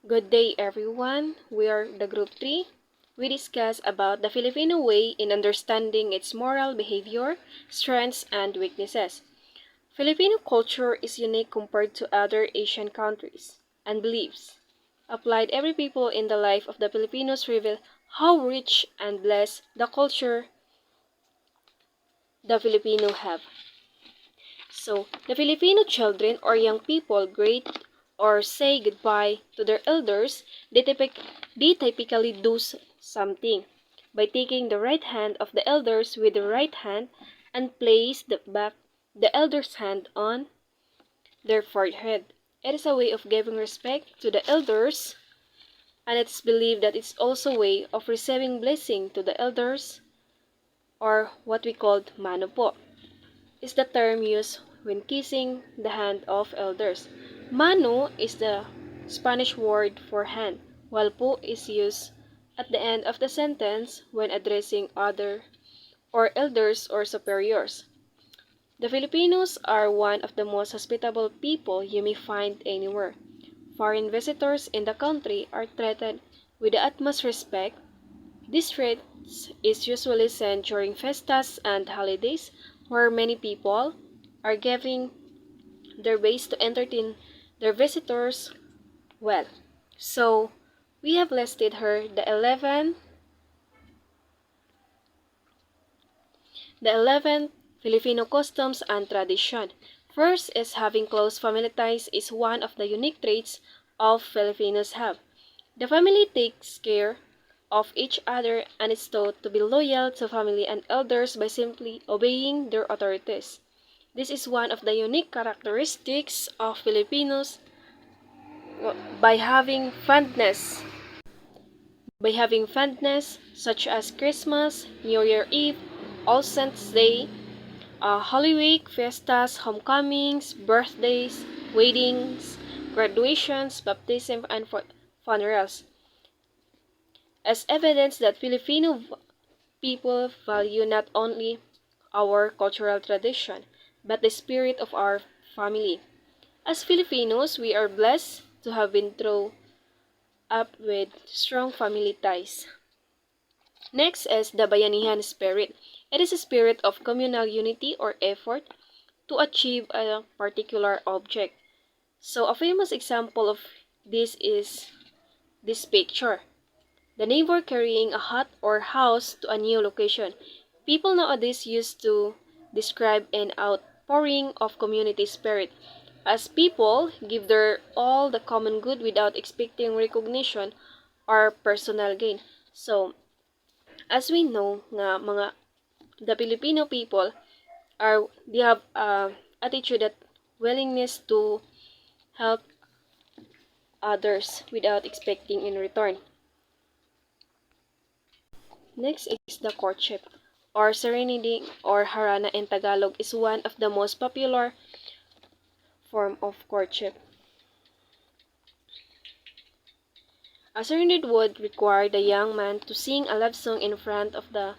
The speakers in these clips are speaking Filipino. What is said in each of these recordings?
Good day everyone. We are the group 3. We discuss about the Filipino way in understanding its moral behavior, strengths, and weaknesses. Filipino culture is unique compared to other Asian countries, and beliefs applied every people in the life of the Filipinos reveal how rich and blessed the culture the Filipino have. So, the Filipino children or young people greet or say goodbye to their elders. They typically do something by taking the right hand of the elders with the right hand and place the elder's hand on their forehead. It is a way of giving respect to the elders, and it's believed that it's also a way of receiving blessing to the elders, or what we called mano po is the term used when kissing the hand of elders. Mano is the Spanish word for hand, while po is used at the end of the sentence when addressing other or elders or superiors. The Filipinos are one of the most hospitable people you may find anywhere. Foreign visitors in the country are treated with the utmost respect. This treat is usually sent during festas and holidays where many people are giving their best to entertain their visitors well. So, we have listed here the 11 Filipino customs and tradition. First is having close family ties is one of the unique traits of Filipinos have. The family takes care of each other and is taught to be loyal to family and elders by simply obeying their authorities. This is one of the unique characteristics of Filipinos by having fondness such as Christmas, New Year Eve, All Saints Day, Holy Week, fiestas, homecomings, birthdays, weddings, graduations, baptism, and funerals, as evidence that Filipino people value not only our cultural tradition, but the spirit of our family. As Filipinos, we are blessed to have been through up with strong family ties. Next is the Bayanihan spirit. It is a spirit of communal unity or effort to achieve a particular object. So a famous example of this is this picture. The neighbor carrying a hut or house to a new location. People nowadays used to describe an outpouring of community spirit as people give their all the common good without expecting recognition or personal gain. So, as we know nga the Filipino people they have attitude that willingness to help others without expecting in return. Next is the courtship, or serenity or harana in Tagalog is one of the most popular form of courtship. A serenade would require the young man to sing a love song in front of the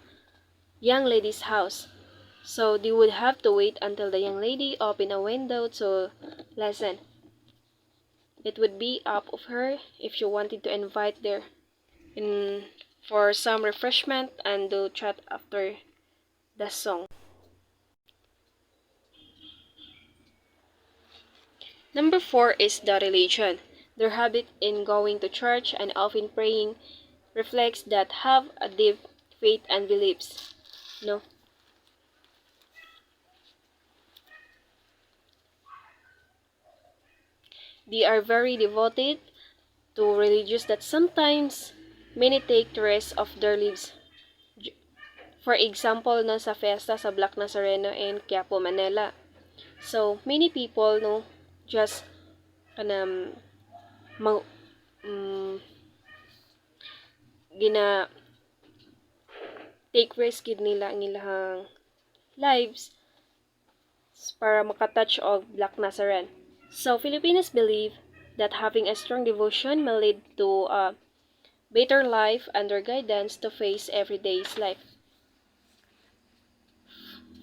young lady's house. So they would have to wait until the young lady opened a window to listen. It would be up of her if she wanted to invite there in for some refreshment and do chat after the song. Number 4 is the religion. Their habit in going to church and often praying reflects that have a deep faith and beliefs. No. They are very devoted to religious that sometimes many take the rest of their lives. For example, no, sa fiesta sa Black Nazareno in Quiapo, Manila. So, many people, no, just kanam mag, gina take risk gid nila ang ilahang lives para makatouch of Black Nazarene. So, Filipinos believe that having a strong devotion may lead to a better life under guidance to face everyday's life.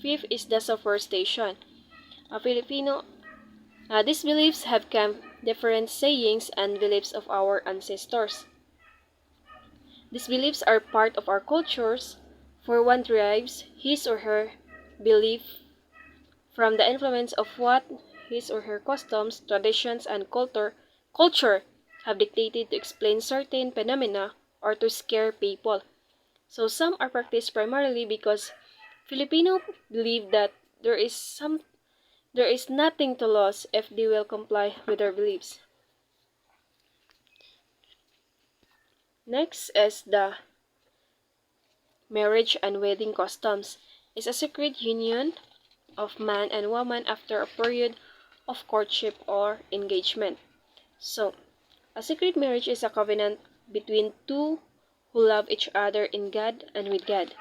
Fifth is the superstition. These beliefs have come different sayings and beliefs of our ancestors. These beliefs are part of our cultures, for one derives his or her belief from the influence of what his or her customs, traditions, and culture have dictated to explain certain phenomena or to scare people. So some are practiced primarily because Filipino believe that there is nothing to lose if they will comply with their beliefs. Next is the marriage and wedding customs. Is a secret union of man and woman after a period of courtship or engagement. So, a secret marriage is a covenant between two who love each other in God and with God,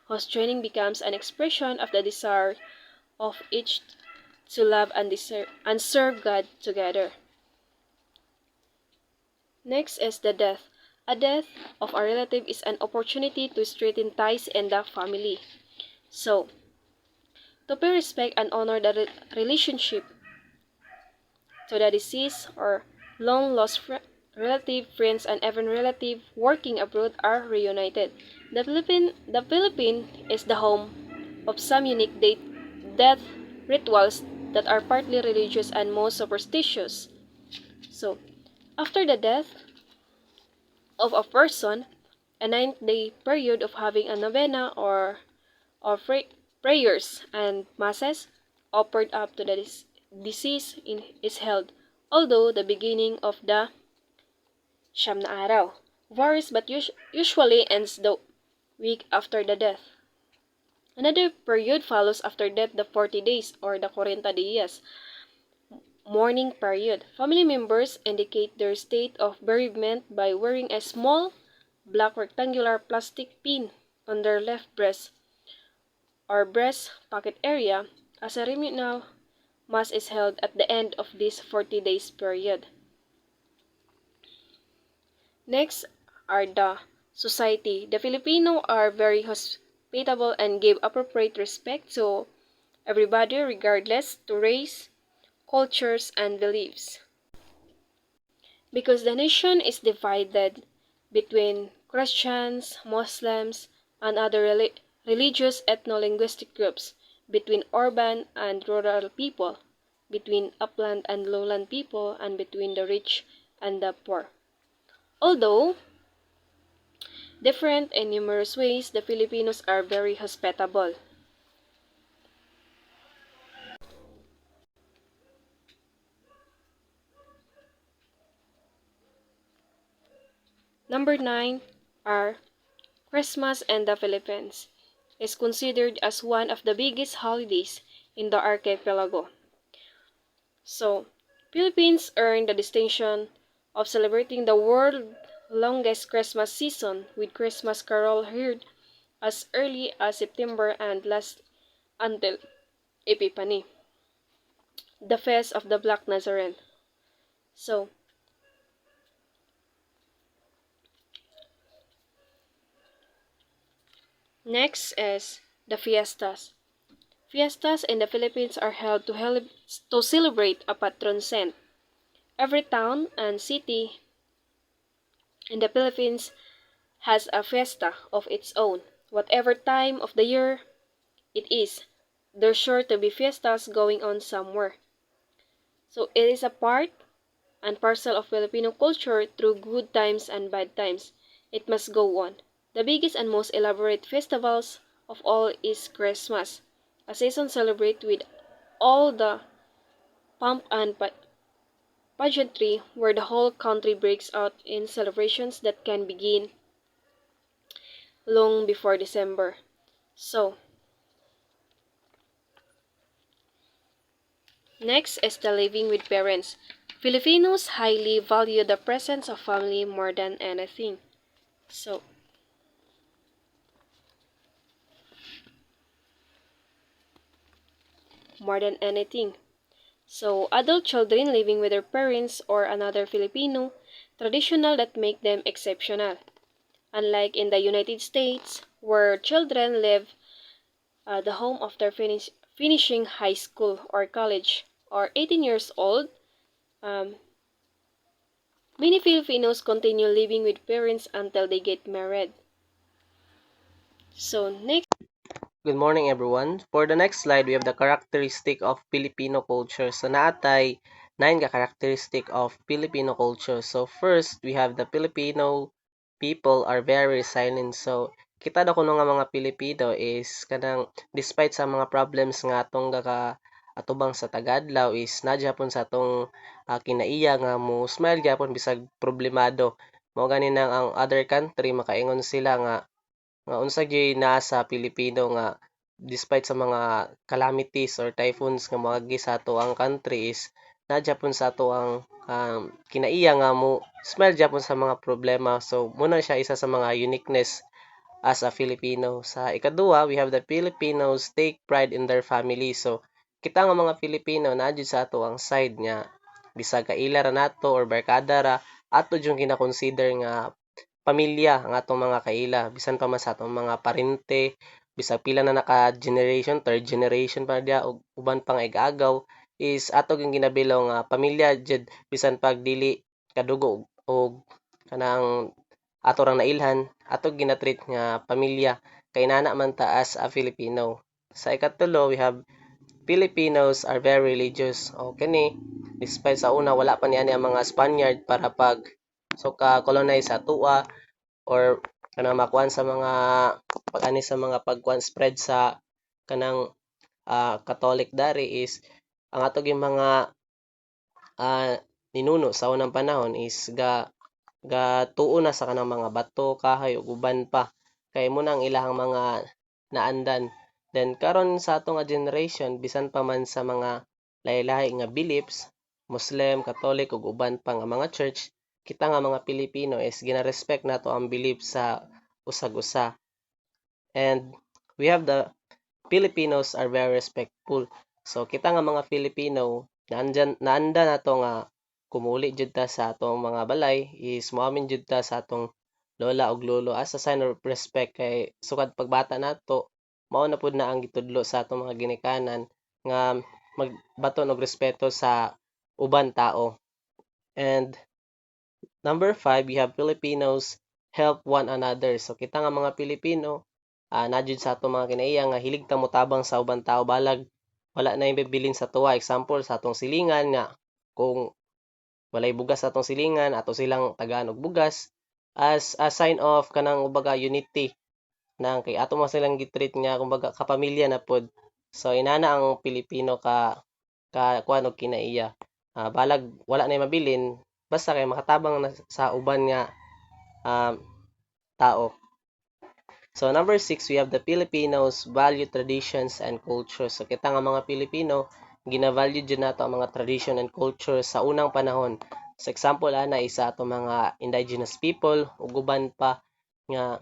whose joining becomes an expression of the desire of each to love and serve God together. Next is the death. A death of a relative is an opportunity to strengthen ties in the family. So, to pay respect and honor the relationship to the deceased or long lost relative, friends, and even relative working abroad are reunited. The Philippine is the home of some unique death rituals that are partly religious and most superstitious. So, after the death of a person, a 9-day period of having a novena or prayers and masses offered up to the deceased is held, although the beginning of the Siyam na araw varies but usually ends the week after the death. Another period follows after death, the 40 days or the 40 días mourning period. Family members indicate their state of bereavement by wearing a small black rectangular plastic pin on their left breast or breast pocket area. As a ceremonial mass is held at the end of this 40 days period. Next are the society. The Filipino are very hospitable and give appropriate respect to everybody regardless to race, cultures, and beliefs. Because the nation is divided between Christians, Muslims, and other religious ethno-linguistic groups, between urban and rural people, between upland and lowland people, and between the rich and the poor. Although different in numerous ways, the Filipinos are very hospitable. Number 9 are Christmas in the Philippines. Is considered as one of the biggest holidays in the archipelago. So, Philippines earned the distinction of celebrating the world's longest Christmas season with Christmas carol heard as early as September and last until Epiphany, the Feast of the Black Nazarene. So, next is the fiestas. Fiestas in the Philippines are held to celebrate a patron saint. Every town and city in the Philippines has a fiesta of its own. Whatever time of the year it is, there's sure to be fiestas going on somewhere. So it is a part and parcel of Filipino culture through good times and bad times. It must go on. The biggest and most elaborate festivals of all is Christmas, a season celebrated with all the pomp and pageantry where the whole country breaks out in celebrations that can begin long before December. So, next is the living with parents. Filipinos highly value the presence of family more than anything. So, more than anything. So, adult children living with their parents or another Filipino, traditional that make them exceptional. Unlike in the United States, where children live the home after finishing high school or college or 18 years old, Um, Many Filipinos continue living with parents until they get married. So next, Good morning, everyone. For the next slide, we have the characteristic of Filipino culture. So, naatay 9 ka characteristic of Filipino culture. So, first, we have the Filipino people are very resilient. So, kita na kuno nga mga Pilipino is kanang despite sa mga problems nga atong atubang sa tagadlaw is nadyapon sa atong kinaiya nga mo smile gyapon bisag problemado. Mao gani nang ang other country makaingon sila nga unsa gyud naa sa Pilipino nga despite sa mga calamities or typhoons nga moagi sa ato ang country is na Japon sa ato ang kinaiya nga mo smile Japon sa mga problema. So muna siya isa sa mga uniqueness as a Filipino. Sa ikaduha, we have the Filipinos take pride in their family. So kita nga mga Filipino na sa ato ang side nga bisag kaila ra nato or barkada ra ato yung kina-consider nga pamilya ang atong mga kaila bisan pa man sa atong mga parente bisag pila na naka-generation, third generation pa dia ug uban pang ig-agaw is ato gyud ginabilaw nga pamilya jud bisan pag dili kadugo og kanang ato rang nailhan ato ginatreat nga pamilya kay nana man ta as a Filipino. Sa ikatulo, we have Filipinos are very religious. O kani despite sa una wala pa niani ang mga Spaniard para pag so ka colonize sa tuwa or kanang makuan sa mga pag-ani sa mga pagkuan spread sa kanang Catholic dari is ang atog yung mga ah, ninuno sa unang panahon is gatuo na sa kanang mga bato, kahoy ug uban pa kay mo nang ilahang mga naandan. Then karon sa ato nga generation bisan pa man sa mga lahi-lahi nga beliefs, Muslim, Catholic ug uban pa nga mga church, kita nga mga Pilipino is gina-respect nato ang belief sa usag-usa. And we have the Filipinos are very respectful. So kita nga mga Filipino naanda na to nga kumuli jud ta sa atong mga balay is moamin jud ta sa atong lola ug lolo as a sign of respect kay sukad pagbata nato mao na pud na ang gitudlo sa atong mga ginikanan nga magbaton og respeto sa uban tao. And number 5, we have Filipinos help one another. So kita nga mga Pilipino, na jud sa ato mga kinaiya nga hilig ta motabang sa ubang tao balag wala na bibilin sa tuwa. Example sa atong silingan nga kung walay bugas sa atong silingan, ato silang tagaan og bugas as a sign of kanang ubaga unity nang kay ato mo silang gitreat nga kumbaga kapamilya na pod. So inana ang Pilipino ka kuan og kinaiya. Balag wala na mabilin basta kay makatabang na sa uban nga um, tao. So number 6, we have the Filipinos value traditions and culture. So kita nga mga Pilipino, gina-value dyan nato ang mga tradition and culture sa unang panahon. So example ana isa ato mga indigenous people ug uban pa nga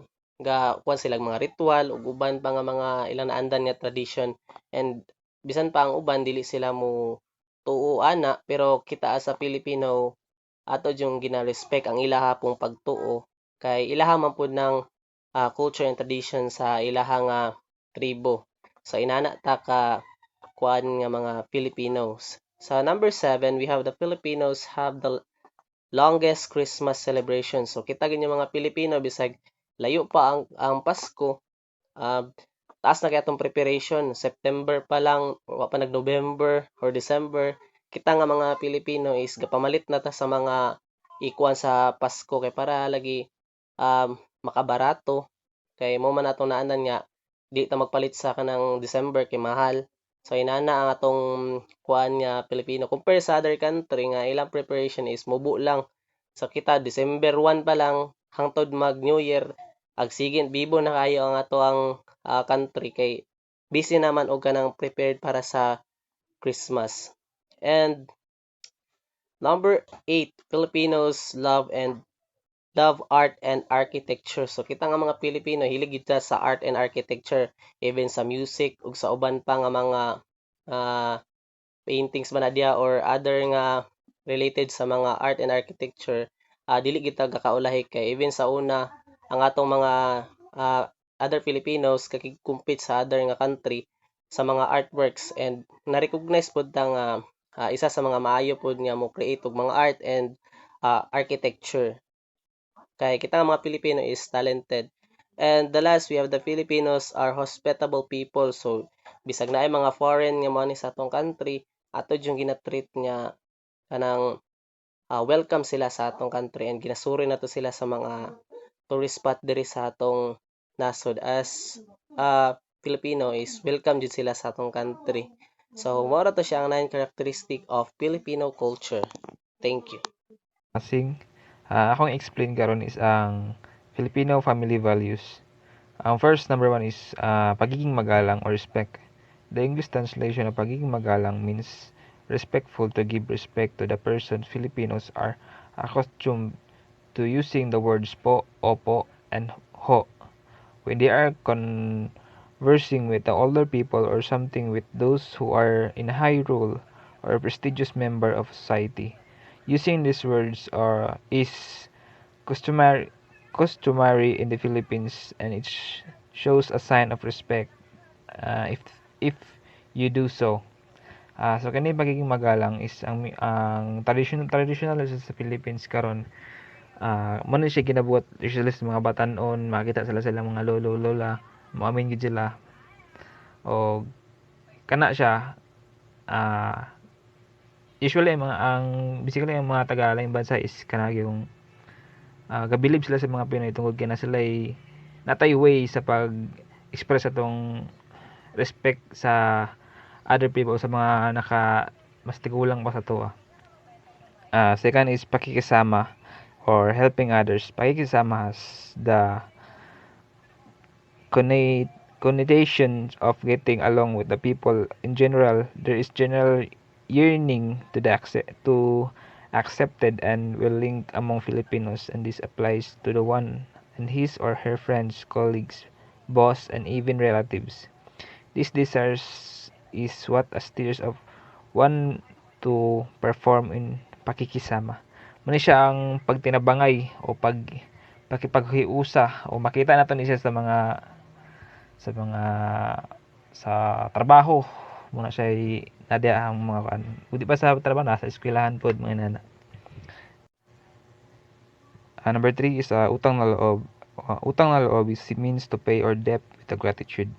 kuan silang mga ritual ug uban pa nga mga ilang naandan nga tradition and bisan pa ang uban dili sila mo tuo ana pero kita as sa Pilipino ato yung gina-respect ang ilaha pong pagtuo kay ilaha man pud ng culture and tradition sa ilahang tribo. So inana ta ka kuan nga mga Filipinos. Sa number 7, we have the Filipinos have the longest Christmas celebration. So kita ganyan mga Pilipino bisag layo pa ang Pasko, uh, taas na kaya itong preparation. September pa lang, wa pa nag-November or December. Kita nga mga Pilipino is gapamalit na ta sa mga ikuan sa Pasko kay para lagi makabarato kay mo man atong naanan nga di ta magpalit sa kanang December kay mahal. So inana ang atong kuan nga Pilipino compare sa other country nga ilang preparation is mubo lang. So kita December 1 pa lang hangtod mag New Year agsigin bibo na kayo ang ato ang country kay busy naman og kanang prepared para sa Christmas. And number 8, Filipinos love art and architecture. So kita nga mga Pilipino hilig kita sa art and architecture even sa music ug sa uban pa nga mga uh, paintings man dia or other nga related sa mga art and architecture. Dili kita gakaulahi kay even sa una ang atong mga uh, other Filipinos kakig-compete sa other nga country sa mga artworks and na-recognize pud ta nga isa sa mga maayo pod nga mo create og mga art and architecture. Kay kita nga mga Pilipino is talented. And the last, we have the Filipinos are hospitable people. So, bisag na ay mga foreign nga mo ni sa atong country, ato yung ginatreat nga kanang welcome sila sa atong country and ginasuri na to sila sa mga tourist spot diri sa atong nasod as Filipino is welcome jud sila sa atong country. So, mao ra to siya ang 9 characteristic of Filipino culture. Thank you. Akong explain karon is ang Filipino family values. Ang first, number one is pagiging magalang or respect. The English translation of pagiging magalang means respectful, to give respect to the person. Filipinos are accustomed to using the words po, opo, and ho when they are conversing with the older people or something with those who are in a high role or a prestigious member of society. Using these words is customary in the Philippines, and it shows a sign of respect if you do so. So kani pagiging magalang is ang traditional sa Philippines karon. Mo na siya ginabuhat usually sa mga batanon, makita sila mga lolo lola, moamin gid sila. O kana siya usually ang basically ang mga taga laing bansa is kana yung gabilib sila sa mga Pinoy tungod kay na sila ay natay way sa pag express atong respect sa other people, sa mga mas tigulang pa sa tuwa. Second is pakikisama or helping others. Pakikisama has the connotation of getting along with the people in general. There is general yearning to accepted and will link among Filipinos, and this applies to the one and his or her friends, colleagues, boss, and even relatives. This desires is what steers of one to perform in pakikisama. Muna siya ang pagtinabangay o pakipaghiusa, o makita natin siya sa mga sa trabaho. Muna siya nadia ang mga kan. Di pa sa trabaho, nasa eskwelahan pod mga nana. Number 3 is utang na loob. Utang na loob means to pay or debt with a gratitude.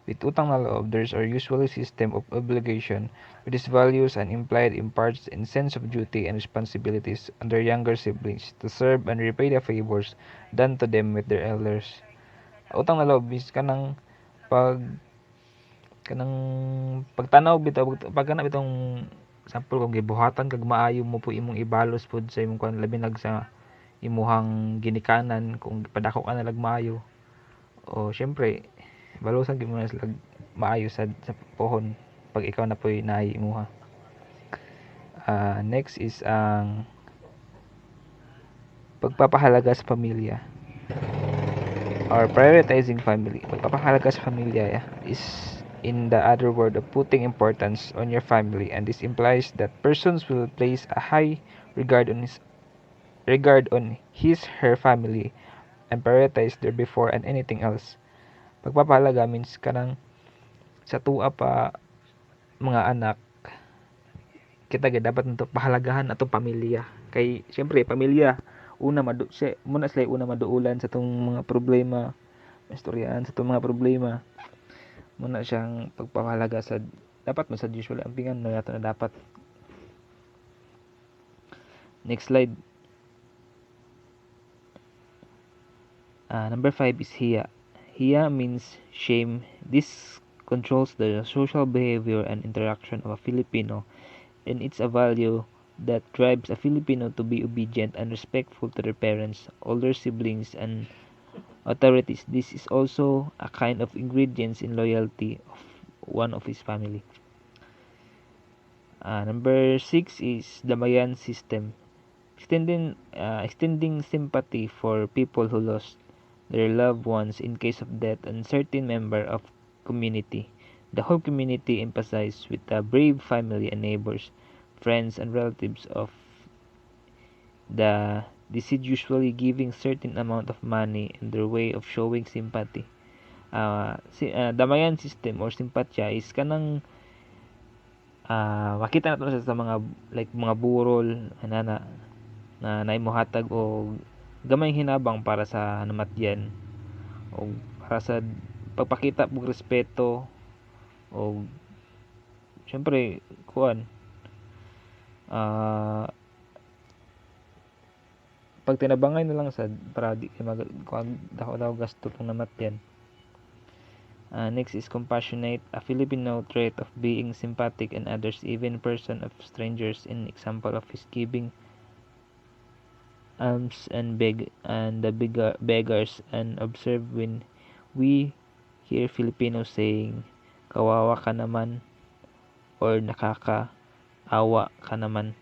With utang na loob, there's a usually system of obligation with its values and implied imparts in sense of duty and responsibilities under younger siblings to serve and repay the favors done to them with their elders. Utang na loob is kanang pagtanaw bitaw pagkanap itong sample kung gibuhatan kag maayo mo po imong ibalos pud sa imong kuan labi nag sa imuhang ginikanan kung padako ka na lag maayo, o syempre balusan gyud mo na sila maayo sa pohon pag ikaw na po'y naay imuha. Next is ang pagpapahalaga sa pamilya or prioritizing family. Pagpapahalaga sa pamilya is in the other word of putting importance on your family, and this implies that persons will place a high regard on his her family and prioritize their before and anything else. Pagpapahalaga means kanang sa tuwa pa mga anak kita gid dapat nito pahalagahan atong pamilya, kay syempre pamilya muna sila una maduulan sa tong mga problema, istoryahan sa tong mga problema. Muna siyang pagpapahalaga sa dapat man sa usually ang pingan na nato na dapat. Next slide. Number 5 is hiya. Hiya means shame. This controls the social behavior and interaction of a Filipino, and it's a value that drives a Filipino to be obedient and respectful to their parents, older siblings, and authorities. This is also a kind of ingredients in loyalty of one of his family. Number 6 is Damayan system. Extending sympathy for people who lost their loved ones in case of death and certain member of community. The whole community emphasizes with the brave family and neighbors, friends, and relatives of the deceased, usually giving certain amount of money in their way of showing sympathy. Damayan system or simpatya is kanang makita nato sa mga like mga burol ana na naimuhatag og gamay hinabang para sa namatyan o para sa pagpakita og respeto o syempre kuan ah pag tinabangay na lang sad para di kay kuan daw gasto tong namatyan. Next is compassionate, a Filipino trait of being sympathetic and others, even person of strangers. In example of his giving alms and the beggars, and observe when we hear Filipinos saying kawawa ka naman or nakakaawa ka naman.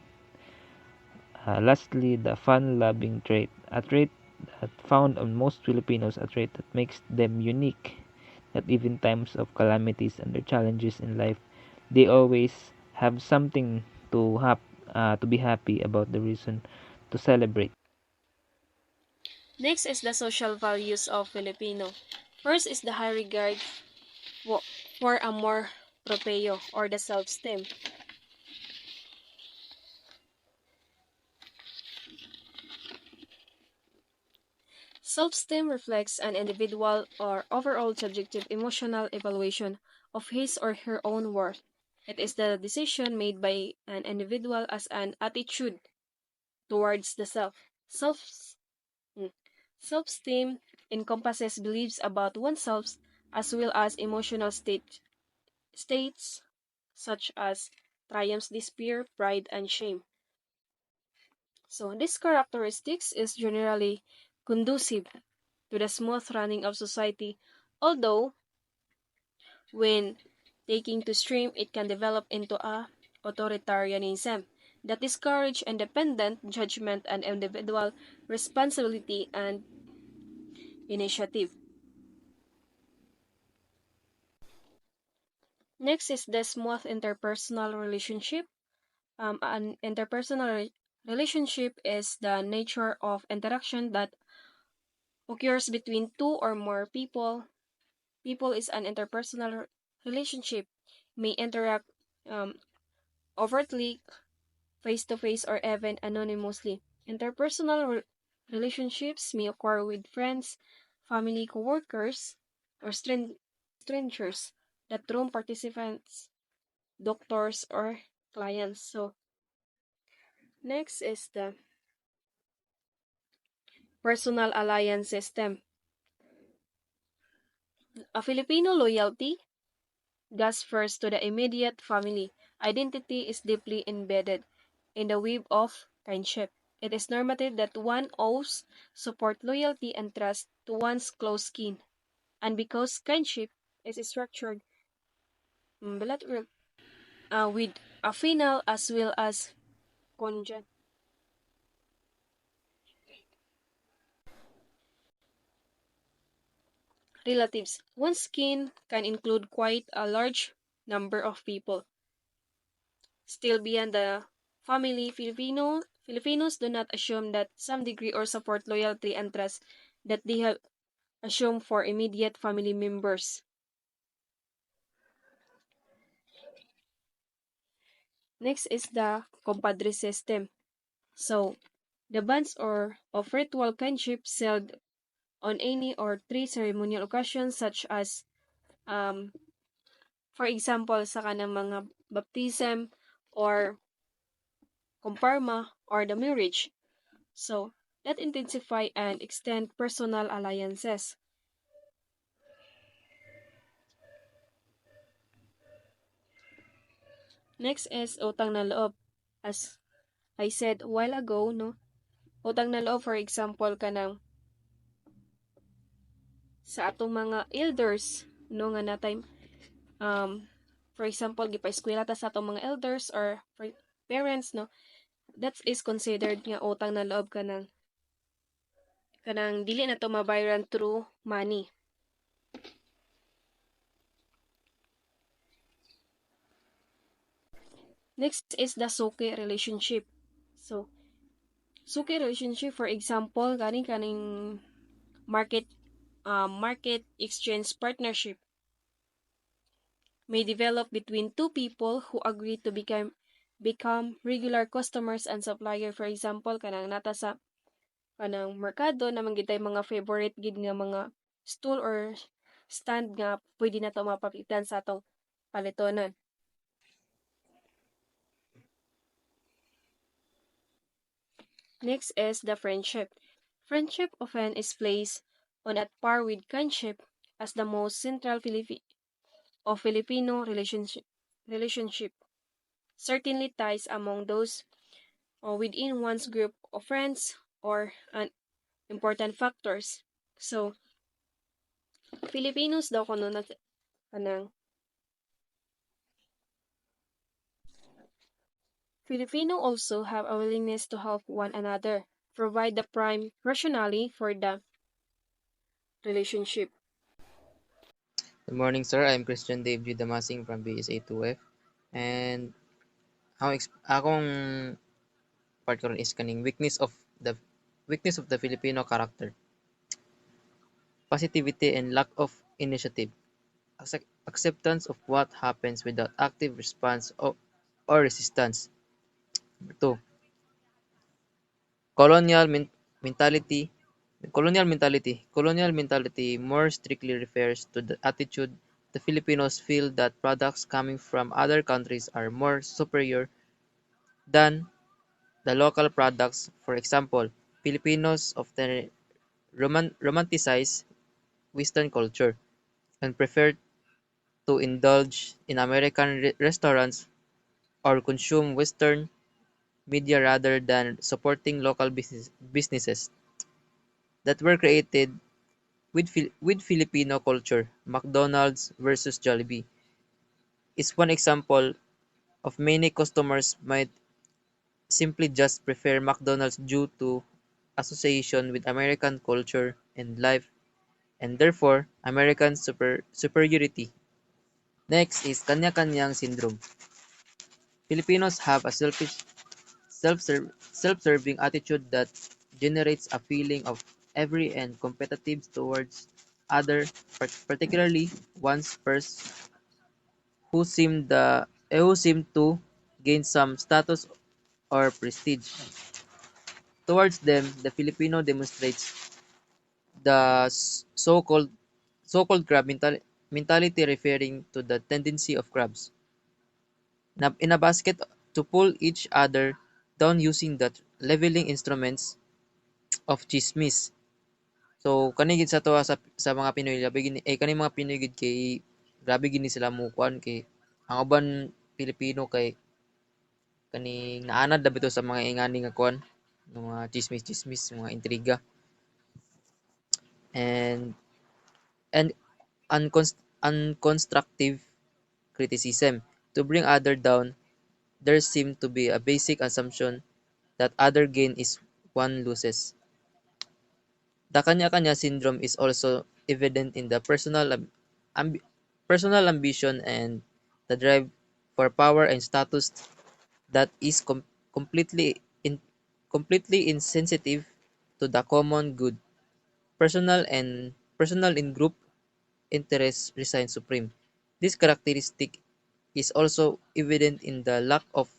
Lastly, the fun-loving trait, a trait that found on most Filipinos, a trait that makes them unique, that even times of calamities and their challenges in life, they always have something to be happy about, the reason to celebrate. Next is the social values of Filipino. First is the high regard for amor proprio or the self-esteem. Self-esteem reflects an individual or overall subjective emotional evaluation of his or her own worth. It is the decision made by an individual as an attitude towards the self. Self mm, Self-esteem encompasses beliefs about oneself as well as emotional states such as triumphs, despair, pride, and shame. So this characteristics is generally conducive to the smooth running of society, although when taking to stream it can develop into a authoritarianism that discourage independent judgment and individual responsibility and initiative. Next is the smooth interpersonal relationship. An relationship is the nature of interaction that occurs between two or more people. People is an interpersonal relationship, may interact um, overtly, face to face, or even anonymously. Interpersonal relationships may occur with friends, family, coworkers, or strangers, that room participants, doctors, or clients. So next is the personal alliance system. A Filipino loyalty goes first to the immediate family. Identity is deeply embedded in the web of kinship. It is normative that one owes support, loyalty, and trust to one's close kin. And because kinship is structured bilateral with affinal as well as conjunct relatives, one's kin can include quite a large number of people. Still beyond the family, Filipinos do not assume that some degree or support, loyalty, and trust that they have assumed for immediate family members. Next is the compadre system. So, the bonds or of ritual kinship sealed on any or three ceremonial occasions such as um, for example sa kanang mga baptism or comparma or the marriage. So, that intensify and extend personal alliances. Next is utang na loob. As I said a while ago, no? Utang na loob, for example, kanang sa atong mga elders, no, nga natay, um, for example, gipa-eskwela ta sa atong mga elders or parents, no? That is considered nga utang na loob kanang dili na to mabayaran through money. Next is the suki relationship. So, suki relationship, for example, kaning market exchange partnership. may develop between two people who agree to become regular customers and supplier. For example, kanang nata sa kanang merkado naman gid tay mga favorite gid nga mga stool or stand nga pwede na to mapapitan sa atong palitonon. Next is the friendship. Friendship often is placed on at par with kinship as the most central of Filipino relationship. Certainly ties among those within one's group of friends or an important factors. So, Filipinos daw kuno na kanang Filipino also have a willingness to help one another, provide the prime rationale for the relationship. Good morning, sir. I'm Christian Dave G. Damasing from BSA2F. And akong part karon is kaning weakness of the Filipino character, positivity and lack of initiative, acceptance of what happens without active response or resistance. Number two, colonial mentality. Colonial mentality more strictly refers to the attitude the Filipinos feel that products coming from other countries are more superior than the local products. For example, Filipinos often romanticize Western culture and prefer to indulge in American restaurants or consume Western media rather than supporting local businesses that were created with Filipino culture. McDonald's versus Jollibee is one example of many customers might simply just prefer McDonald's due to association with American culture and life and therefore American superiority. Next is kanya-kanyang syndrome. Filipinos have a self-serving attitude that generates a feeling of envy and competitive towards others, particularly one's first who seem to gain some status or prestige. Towards them, the Filipino demonstrates the so-called crab mentality referring to the tendency of crabs in a basket to pull each other down using the leveling instruments of chismis. So kani gid sa to sa mga Pinoy labi gini kani mga Pinoy gid kay grabe gini sila mo kuan kay ang uban Pilipino kay kaning naanad labi to sa mga ingani nga kuan mga chismis mga intriga and and unconstructive criticism to bring other down. There seems to be a basic assumption that other gain is one loses. The kanya-kanya syndrome is also evident in the personal ambition and the drive for power and status that is completely insensitive to the common good. Personal and group interests resign supreme. This characteristic is also evident in the lack of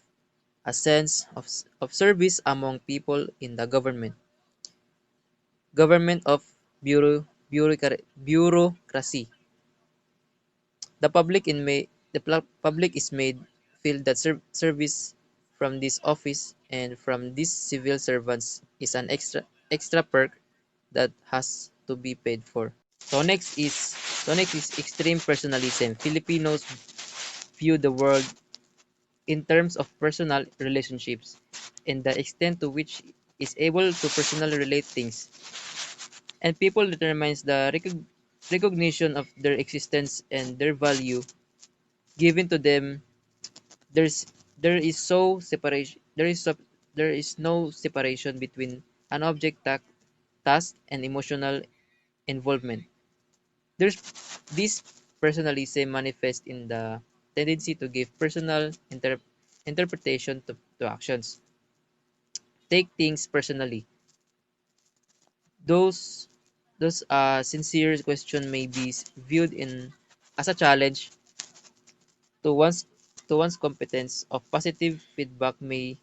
a sense of service among people in the government of bureaucracy. The public is made feel that service from this office and from these civil servants is an extra perk that has to be paid for. So next is extreme personalism. Filipinos view the world in terms of personal relationships and the extent to which is able to personally relate things and people determines the recognition of their existence and their value given to them. There is so separation there is no separation between an task and emotional involvement. There's this personalism manifest in the tendency to give personal interpretation to actions. Take things personally. Those those sincere question may be viewed in as a challenge to one's competence of positive feedback may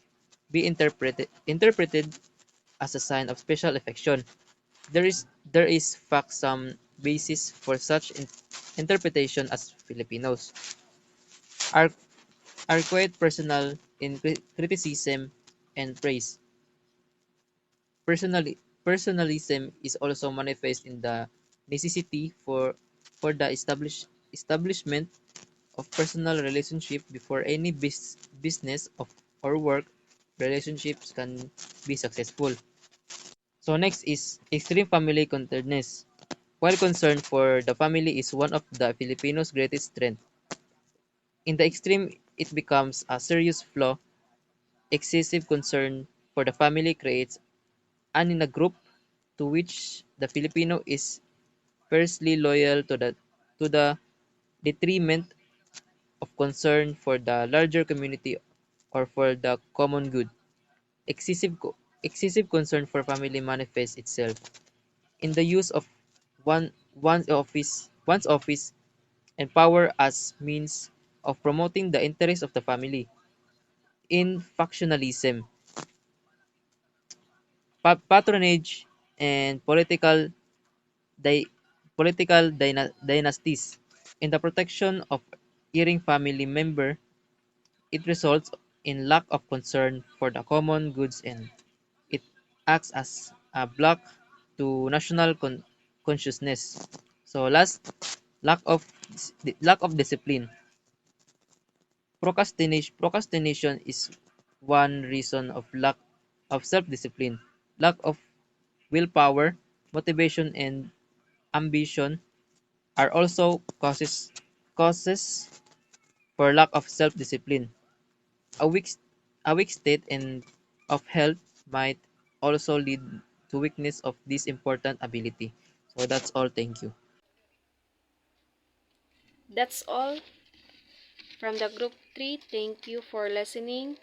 be interpreted as a sign of special affection. There is fact some basis for such interpretation as Filipinos are are quite personal in criticism and praise. Personalism is also manifest in the necessity for the establishment of personal relationship before any business of or work relationships can be successful. So next is extreme family contentedness. While concern for the family is one of the Filipinos' greatest strengths, in the extreme it becomes a serious flaw. Excessive concern for the family creates an in a group to which the Filipino is fiercely loyal to the detriment of concern for the larger community or for the common good. Excessive concern for family manifests itself in the use of one's office and power as means of promoting the interests of the family. In factionalism, patronage, and di- dynasties. In the protection of erring family member, it results in lack of concern for the common goods and it acts as a block to national consciousness. So last, lack of discipline. Procrastination is one reason of lack of self-discipline. Lack of willpower, motivation, and ambition are also causes for lack of self-discipline. A weak a weak state and of health might also lead to weakness of this important ability. So that's all. Thank you. That's all from the group 3. Thank you for listening.